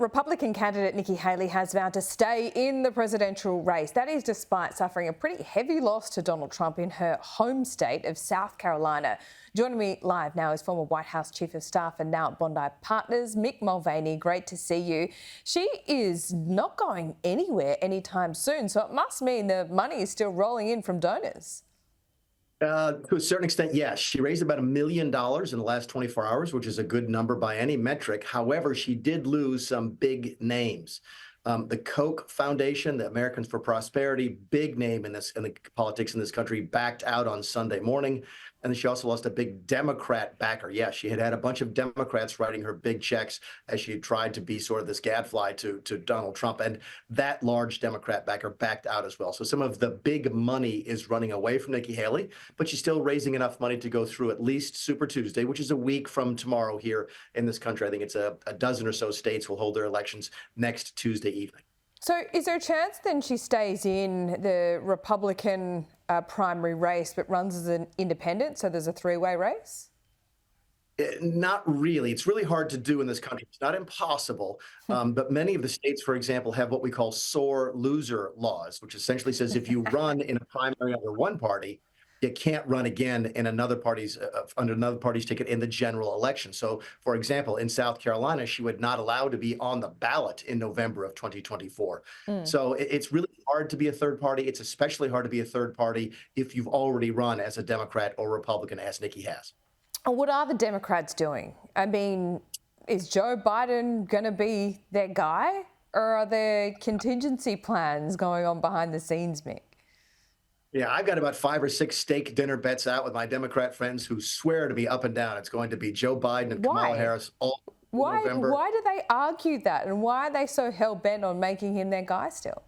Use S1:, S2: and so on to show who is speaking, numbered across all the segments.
S1: Republican candidate Nikki Haley has vowed to stay in the presidential race. That is despite suffering a pretty heavy loss to Donald Trump in her home state of South Carolina. Joining me live now is former White House Chief of Staff and now at Bondi Partners, Mick Mulvaney. Great to see you. She is not going anywhere anytime soon, so it must mean the money is still rolling in from donors.
S2: To a certain extent, yes. She raised about $1 million in the last 24 hours, which is a good number by any metric. However, she did lose some big names. The Koch Foundation, the Americans for Prosperity, big name in the politics in this country, backed out on Sunday morning. And she also lost a big Democrat backer. Yes, she had a bunch of Democrats writing her big checks as she tried to be sort of this gadfly to Donald Trump. And that large Democrat backer backed out as well. So some of the big money is running away from Nikki Haley, but she's still raising enough money to go through at least Super Tuesday, which is a week from tomorrow here in this country. I think it's a dozen or so states will hold their elections next Tuesday evening.
S1: So is there a chance then she stays in the Republican primary race but runs as an independent, so there's a three-way race?
S2: Not really. It's really hard to do in this country. It's not impossible, but many of the states, for example, have what we call sore loser laws, which essentially says if you run in a primary under one party, you can't run again in another party's under another party's ticket in the general election. So, for example, in South Carolina, she would not allow to be on the ballot in November of 2024. So it's really hard to be a third party. It's especially hard to be a third party if you've already run as a Democrat or Republican, as Nikki has.
S1: What are the Democrats doing? I mean, is Joe Biden going to be their guy, or are there contingency plans going on behind the scenes, Mick?
S2: Yeah, I've got about 5 or 6 steak dinner bets out with my Democrat friends who swear to me up and down it's going to be Joe Biden and Kamala Harris all November.
S1: Why do they argue that, and why are they so hell-bent on making him their guy still?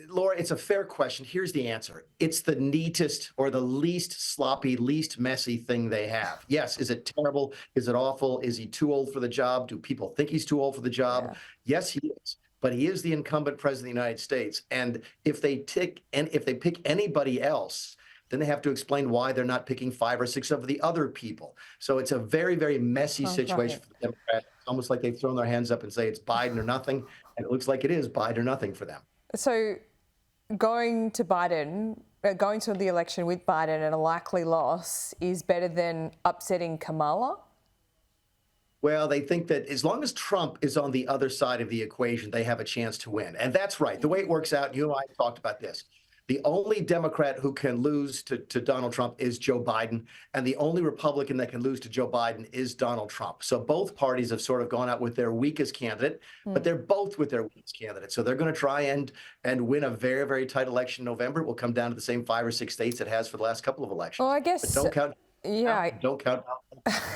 S2: Laura, it's a fair question. Here's the answer. It's the neatest or the least sloppy, least messy thing they have. Yes, is it terrible? Is it awful? Is he too old for the job? Do people think he's too old for the job?
S1: Yeah.
S2: Yes, he is. But he is the incumbent president of the United States. And if they pick anybody else, then they have to explain why they're not picking 5 or 6 of the other people. So it's a very, very messy situation for the Democrats. It's almost like they've thrown their hands up and say it's Biden or nothing. And it looks like it is Biden or nothing for them.
S1: So going to the election with Biden and a likely loss is better than upsetting Kamala?
S2: Well, they think that as long as Trump is on the other side of the equation, they have a chance to win. And that's right. The way it works out, you and I talked about this. The only Democrat who can lose to Donald Trump is Joe Biden, and the only Republican that can lose to Joe Biden is Donald Trump. So both parties have sort of gone out with their weakest candidate, but they're both with their weakest candidate. So they're going to try and win a very, very tight election in November. It will come down to the same 5 or 6 states it has for the last couple of elections.
S1: Well, I guess...
S2: But don't count.
S1: Yeah.
S2: Don't count.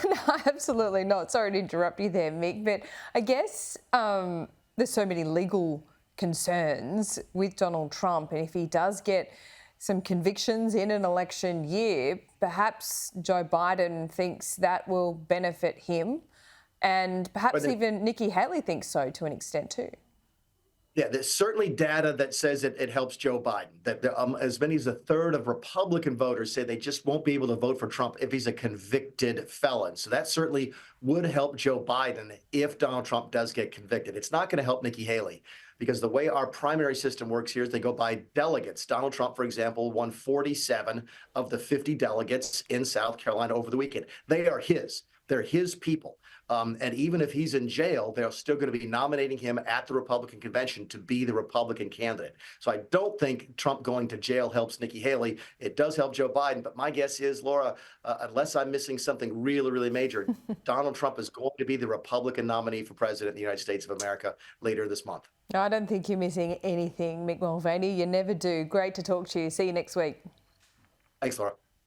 S1: No, absolutely not. Sorry to interrupt you there, Mick, but I guess there's so many legal concerns with Donald Trump, and if he does get some convictions in an election year, perhaps Joe Biden thinks that will benefit him, and perhaps even Nikki Haley thinks so to an extent too.
S2: Yeah, there's certainly data that says it helps Joe Biden, that as many as a third of Republican voters say they just won't be able to vote for Trump if he's a convicted felon. So that certainly would help Joe Biden if Donald Trump does get convicted. It's not going to help Nikki Haley because the way our primary system works here is they go by delegates. Donald Trump, for example, won 47 of the 50 delegates in South Carolina over the weekend. They are his. They're his people. And even if he's in jail, they're still going to be nominating him at the Republican convention to be the Republican candidate. So I don't think Trump going to jail helps Nikki Haley. It does help Joe Biden. But my guess is, Laura, unless I'm missing something really, really major, Donald Trump is going to be the Republican nominee for president of the United States of America later this month.
S1: No, I don't think you're missing anything, Mick Mulvaney. You never do. Great to talk to you. See you next week.
S2: Thanks, Laura.